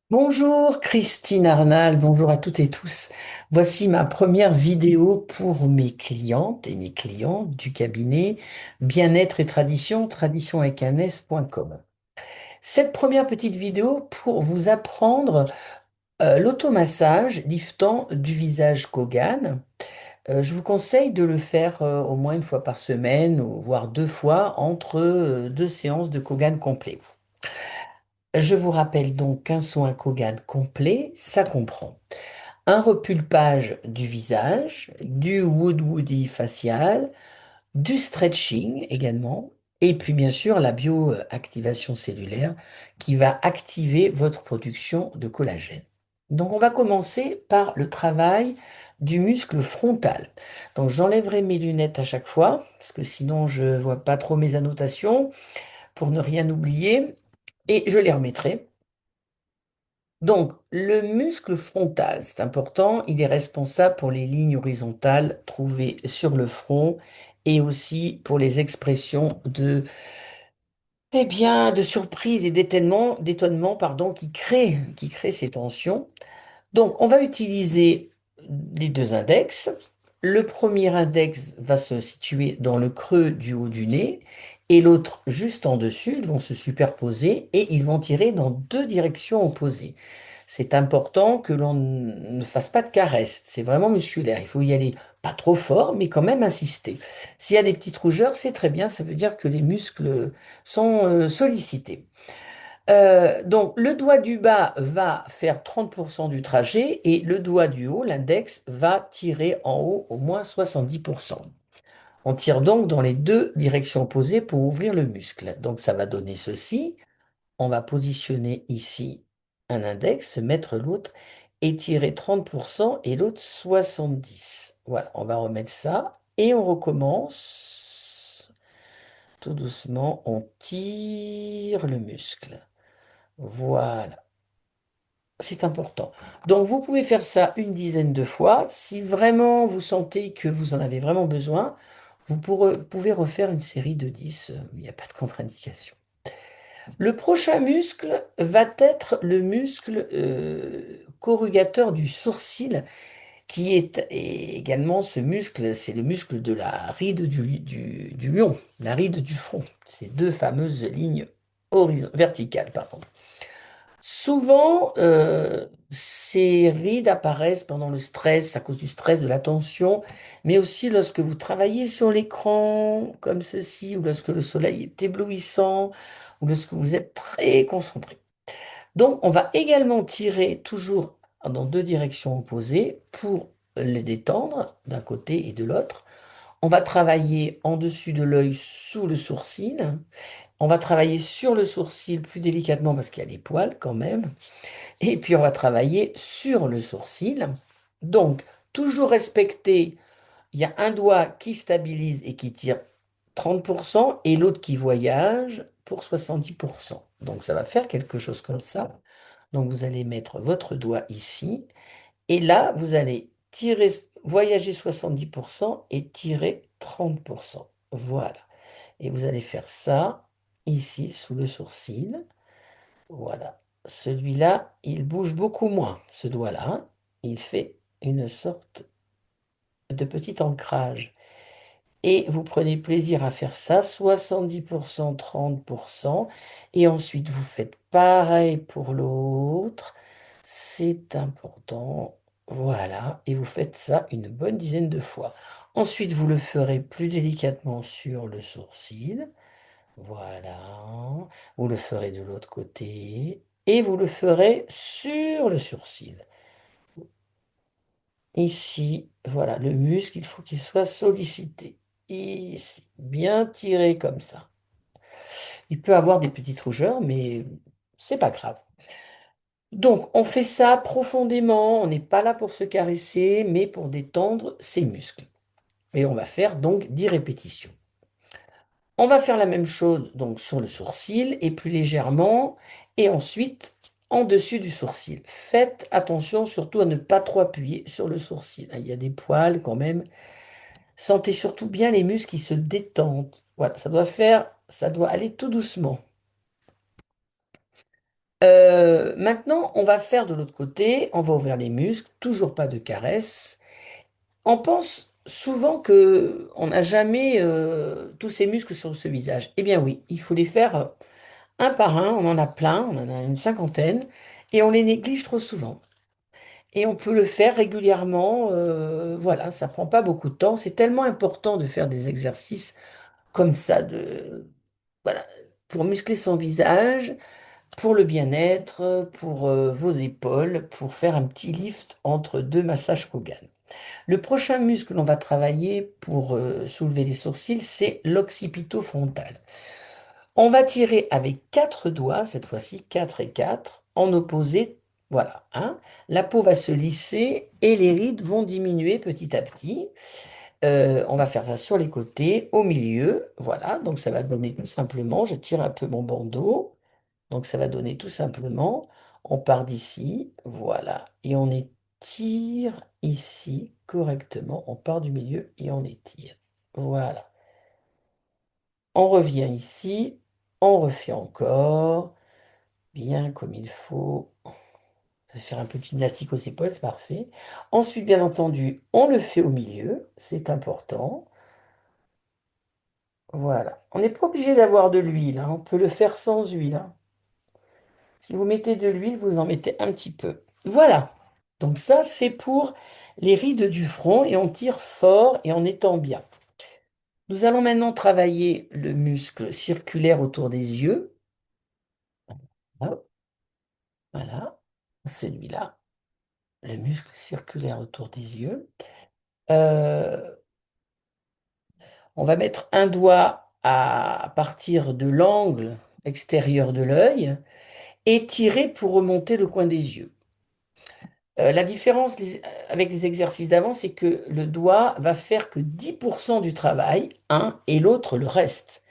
Bonjour Christine Arnal, bonjour à toutes et tous. Voici ma première vidéo pour mes clientes et mes clients du cabinet Bien-être et Tradition, tradition avec un s.com. Cette première petite vidéo pour vous apprendre l'automassage liftant du visage Kogan. Je vous conseille de le faire au moins une fois par semaine, ou voire deux fois entre deux séances de Kogan complet. Je vous rappelle donc qu'un soin Kogan complet, ça comprend un repulpage du visage, du woody facial, du stretching également, et puis bien sûr la bioactivation cellulaire qui va activer votre production de collagène. Donc on va commencer par le travail du muscle frontal. Donc j'enlèverai mes lunettes à chaque fois, parce que sinon je ne vois pas trop mes annotations, pour ne rien oublier, et je les remettrai. Donc, le muscle frontal, c'est important, il est responsable pour les lignes horizontales trouvées sur le front et aussi pour les expressions de surprise et d'étonnement, pardon, qui créent ces tensions. Donc, on va utiliser les deux index. Le premier index va se situer dans le creux du haut du nez et l'autre juste en dessus. Ils vont se superposer et ils vont tirer dans deux directions opposées. C'est important que l'on ne fasse pas de caresse. C'est vraiment musculaire. Il faut y aller pas trop fort, mais quand même insister. S'il y a des petites rougeurs, c'est très bien. Ça veut dire que les muscles sont sollicités. Donc, le doigt du bas va faire 30% du trajet et le doigt du haut, l'index, va tirer en haut au moins 70%. On tire donc dans les deux directions opposées pour ouvrir le muscle. Donc, ça va donner ceci. On va positionner ici un index, mettre l'autre et tirer 30% et l'autre 70%. Voilà, on va remettre ça et on recommence. Tout doucement, on tire le muscle. Voilà, c'est important. Donc, vous pouvez faire ça une dizaine de fois. Si vraiment vous sentez que vous en avez vraiment besoin, vous pouvez refaire une série de 10. Il n'y a pas de contre-indication. Le prochain muscle va être le muscle corrugateur du sourcil, qui est également ce muscle, c'est le muscle de la ride du lion, la ride du front. Ces deux fameuses lignes verticales, pardon. Souvent, ces rides apparaissent pendant le stress, à cause du stress, de la tension, mais aussi lorsque vous travaillez sur l'écran, comme ceci, ou lorsque le soleil est éblouissant, ou lorsque vous êtes très concentré. Donc, on va également tirer toujours dans deux directions opposées pour les détendre d'un côté et de l'autre. On va travailler en dessus de l'œil sous le sourcil. On va travailler sur le sourcil plus délicatement parce qu'il y a des poils quand même. Et puis on va travailler sur le sourcil. Donc, toujours respecter, il y a un doigt qui stabilise et qui tire 30% et l'autre qui voyage pour 70%. Donc ça va faire quelque chose comme ça. Donc vous allez mettre votre doigt ici et là vous allez tirer, voyager 70% et tirer 30%. Voilà. Et vous allez faire ça ici sous le sourcil. Voilà. Celui-là, il bouge beaucoup moins, ce doigt-là. Il fait une sorte de petit ancrage. Et vous prenez plaisir à faire ça, 70%, 30%. Et ensuite, vous faites pareil pour l'autre. C'est important. Voilà. Et vous faites ça une bonne dizaine de fois. Ensuite, vous le ferez plus délicatement sur le sourcil. Voilà. Vous le ferez de l'autre côté. Et vous le ferez sur le sourcil. Ici, voilà, le muscle, il faut qu'il soit sollicité. Ici, bien tiré comme ça. Il peut avoir des petites rougeurs, mais c'est pas grave. Donc, on fait ça profondément. On n'est pas là pour se caresser, mais pour détendre ses muscles. Et on va faire donc 10 répétitions. On va faire la même chose donc sur le sourcil et plus légèrement, et ensuite en dessus du sourcil. Faites attention surtout à ne pas trop appuyer sur le sourcil. Il y a des poils quand même. Sentez surtout bien les muscles qui se détendent. Voilà, ça doit aller tout doucement. Maintenant, on va faire de l'autre côté, on va ouvrir les muscles, toujours pas de caresse. On pense souvent que on n'a jamais tous ces muscles sur ce visage. Eh bien oui, il faut les faire un par un, on en a plein, on en a une cinquantaine, et on les néglige trop souvent. Et on peut le faire régulièrement, voilà, ça prend pas beaucoup de temps. C'est tellement important de faire des exercices comme ça, voilà, pour muscler son visage, pour le bien-être, pour vos épaules, pour faire un petit lift entre deux massages Kogan. Le prochain muscle que l'on va travailler pour soulever les sourcils, c'est l'occipito frontal. On va tirer avec quatre doigts, cette fois-ci, 4 et 4 en opposé. Voilà, hein. La peau va se lisser et les rides vont diminuer petit à petit. On va faire ça sur les côtés, au milieu. Voilà, donc ça va donner tout simplement, je tire un peu mon bandeau. Donc ça va donner tout simplement, on part d'ici, voilà, et on étire ici correctement. On part du milieu et on étire. Voilà. On revient ici, on refait encore, bien comme il faut. Ça va faire un peu de gymnastique aux épaules, c'est parfait. Ensuite, bien entendu, on le fait au milieu, c'est important. Voilà. On n'est pas obligé d'avoir de l'huile, hein. On peut le faire sans huile, hein. Si vous mettez de l'huile, vous en mettez un petit peu. Voilà. Donc ça, c'est pour les rides du front et on tire fort et en étend bien. Nous allons maintenant travailler le muscle circulaire autour des yeux. Hop, voilà. Celui-là, le muscle circulaire autour des yeux. Euh, on va mettre un doigt à partir de l'angle extérieur de l'œil et tirer pour remonter le coin des yeux. La différence avec les exercices d'avant, c'est que le doigt va faire que 10% du travail, un, et l'autre le reste.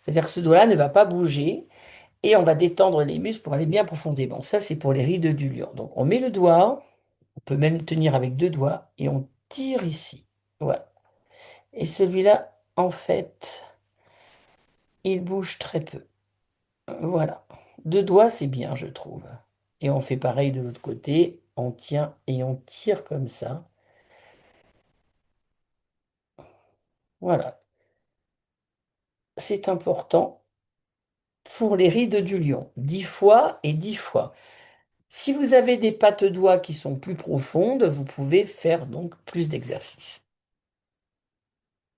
C'est-à-dire que ce doigt-là ne va pas bouger et on va détendre les muscles pour aller bien profondément. Ça, c'est pour les rides du lion. Donc, on met le doigt, on peut même le tenir avec deux doigts et on tire ici. Voilà. Et celui-là, en fait, il bouge très peu. Voilà. Deux doigts, c'est bien, je trouve. Et on fait pareil de l'autre côté. On tient et on tire comme ça. Voilà. C'est important pour les rides du lion. 10 fois et 10 fois. Si vous avez des pattes doigts qui sont plus profondes, vous pouvez faire donc plus d'exercices.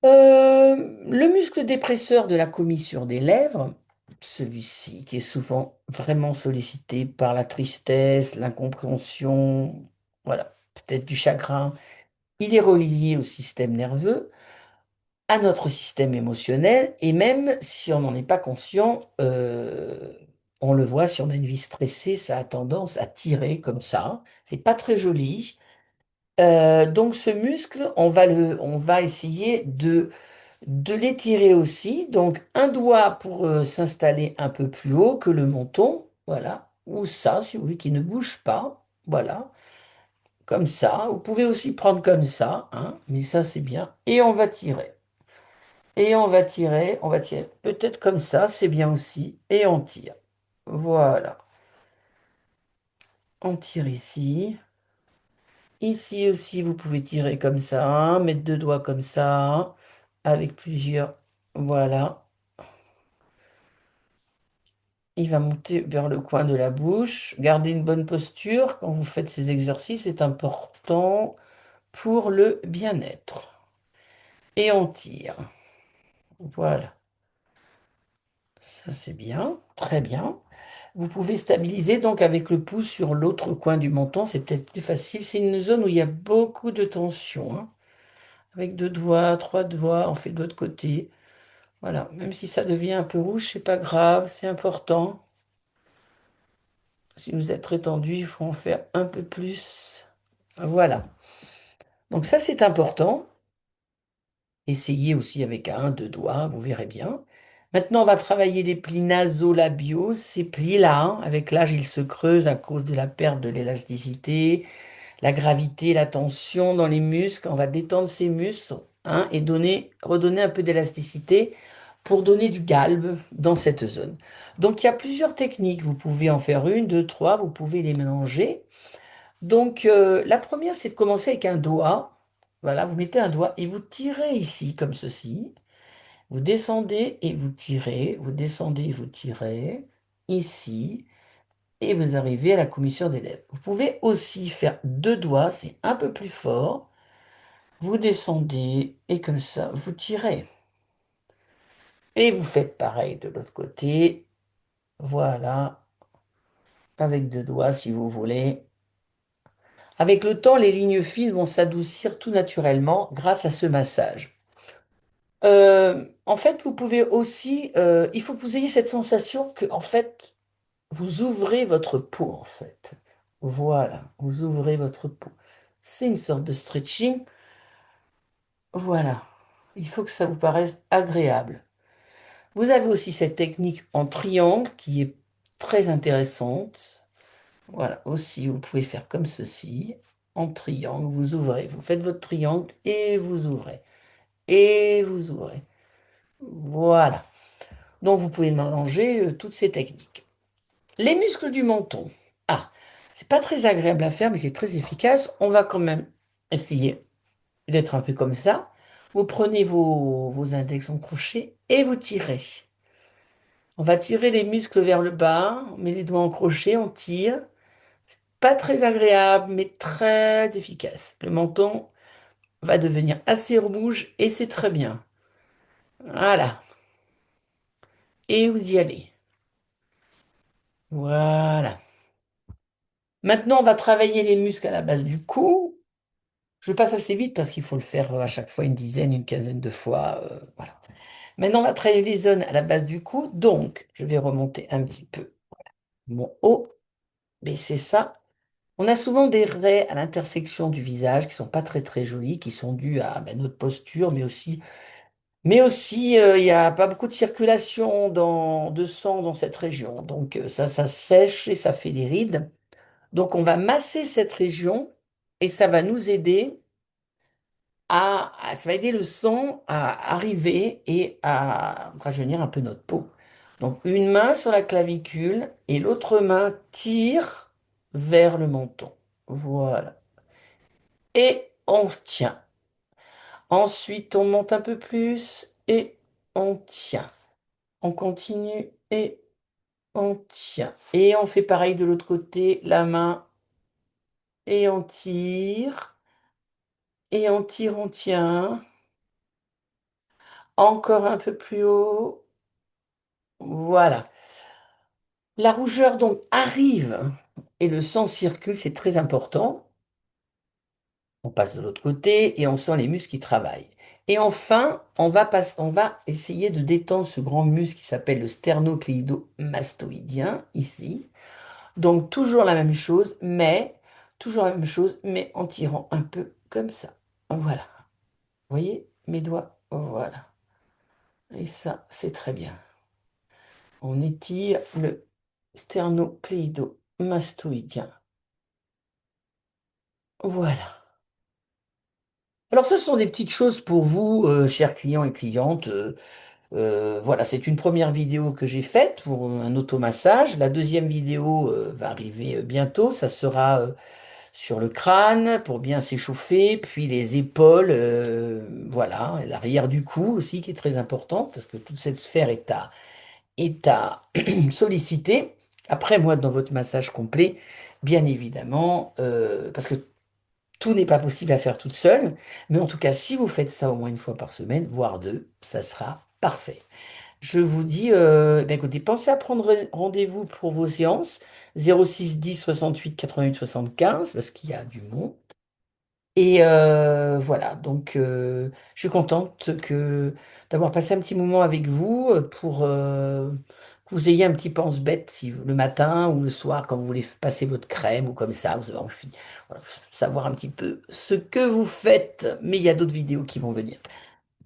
Le muscle dépresseur de la commissure des lèvres, celui-ci qui est souvent vraiment sollicité par la tristesse, l'incompréhension, voilà, peut-être du chagrin, il est relié au système nerveux, à notre système émotionnel, et même si on n'en est pas conscient, on le voit, si on a une vie stressée, ça a tendance à tirer comme ça. C'est pas très joli. Donc ce muscle, on va essayer de l'étirer aussi. Donc un doigt pour s'installer un peu plus haut que le menton, voilà. Ou ça, si vous voulez, qui ne bouge pas, voilà. Comme ça. Vous pouvez aussi prendre comme ça, hein, mais ça c'est bien. Et on va tirer. Et on va tirer. Peut-être comme ça, c'est bien aussi. Et on tire. Voilà. On tire ici. Ici aussi, vous pouvez tirer comme ça, hein, mettre deux doigts comme ça, avec plusieurs. Voilà. Il va monter vers le coin de la bouche. Gardez une bonne posture quand vous faites ces exercices, c'est important pour le bien-être. Et on tire. Voilà. Ça, c'est bien. Très bien. Vous pouvez stabiliser donc avec le pouce sur l'autre coin du menton. C'est peut-être plus facile. C'est une zone où il y a beaucoup de tension, hein. Avec deux doigts, trois doigts, on fait de l'autre côté. Voilà. Même si ça devient un peu rouge, c'est pas grave. C'est important. Si vous êtes très tendu, il faut en faire un peu plus. Voilà. Donc ça, c'est important. Essayez aussi avec un, deux doigts, vous verrez bien. Maintenant, on va travailler les plis nasolabiaux. Ces plis-là, hein, avec l'âge, ils se creusent à cause de la perte de l'élasticité, la gravité, la tension dans les muscles. On va détendre ces muscles, hein, et redonner un peu d'élasticité pour donner du galbe dans cette zone. Donc il y a plusieurs techniques. Vous pouvez en faire une, deux, trois, vous pouvez les mélanger. Donc la première, c'est de commencer avec un doigt. Voilà, vous mettez un doigt et vous tirez ici comme ceci. Vous descendez et vous tirez, vous descendez et vous tirez ici et vous arrivez à la commissure des lèvres. Vous pouvez aussi faire deux doigts, c'est un peu plus fort. Vous descendez et comme ça, vous tirez. Et vous faites pareil de l'autre côté. Voilà, avec deux doigts si vous voulez. Avec le temps, les lignes fines vont s'adoucir tout naturellement grâce à ce massage. En fait, vous pouvez aussi, il faut que vous ayez cette sensation que, en fait, vous ouvrez votre peau, en fait. Voilà, vous ouvrez votre peau. C'est une sorte de stretching. Voilà. Il faut que ça vous paraisse agréable. Vous avez aussi cette technique en triangle qui est très intéressante. Voilà, aussi, vous pouvez faire comme ceci. En triangle, vous ouvrez. Vous faites votre triangle et vous ouvrez. Et vous ouvrez. Voilà. Donc, vous pouvez mélanger toutes ces techniques. Les muscles du menton. Ah, c'est pas très agréable à faire, mais c'est très efficace. On va quand même essayer d'être un peu comme ça. Vous prenez vos index en crochet et vous tirez. On va tirer les muscles vers le bas, on met les doigts en crochet, on tire. Pas très agréable, mais très efficace. Le menton va devenir assez rouge et c'est très bien. Voilà. Et vous y allez. Voilà. Maintenant, on va travailler les muscles à la base du cou. Je passe assez vite parce qu'il faut le faire à chaque fois une dizaine, une quinzaine de fois. Voilà. Maintenant, on va travailler les zones à la base du cou. Donc, je vais remonter un petit peu mon haut, baisser ça. On a souvent des raies à l'intersection du visage qui sont pas très très jolies, qui sont dues à notre posture, mais aussi, il n'y a pas beaucoup de circulation de sang dans cette région. Donc ça sèche et ça fait des rides. Donc on va masser cette région et ça va nous aider ça va aider le sang à arriver et à rajeunir un peu notre peau. Donc une main sur la clavicule et l'autre main tire vers le menton. Voilà. Et on se tient. Ensuite, on monte un peu plus et on tient. On continue et on tient. Et on fait pareil de l'autre côté, la main et on tire. Et on tire, on tient. Encore un peu plus haut. Voilà. La rougeur donc arrive et le sang circule, c'est très important. On passe de l'autre côté et on sent les muscles qui travaillent. Et enfin, on va essayer de détendre ce grand muscle qui s'appelle le sternocléido-mastoïdien, ici. Donc toujours la même chose, mais en tirant un peu comme ça. Voilà. Vous voyez mes doigts? Voilà. Et ça, c'est très bien. On étire le sternocléido-mastoïdien. Voilà. Alors, ce sont des petites choses pour vous, chers clients et clientes. Voilà, c'est une première vidéo que j'ai faite pour un automassage. La deuxième vidéo va arriver bientôt. Ça sera sur le crâne pour bien s'échauffer, puis les épaules, voilà, et l'arrière du cou aussi qui est très important parce que toute cette sphère est à solliciter. Après, moi, dans votre massage complet, bien évidemment, parce que tout n'est pas possible à faire toute seule, mais en tout cas, si vous faites ça au moins une fois par semaine, voire deux, ça sera parfait. Je vous dis, ben écoutez, pensez à prendre rendez-vous pour vos séances 06 10 68 88 75 parce qu'il y a du monde. Et voilà, donc je suis contente d'avoir passé un petit moment avec vous pour que vous ayez un petit pense-bête le matin ou le soir quand vous voulez passer votre crème ou comme ça, vous avez envie voilà, savoir un petit peu ce que vous faites. Mais il y a d'autres vidéos qui vont venir.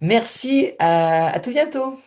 Merci, à tout bientôt.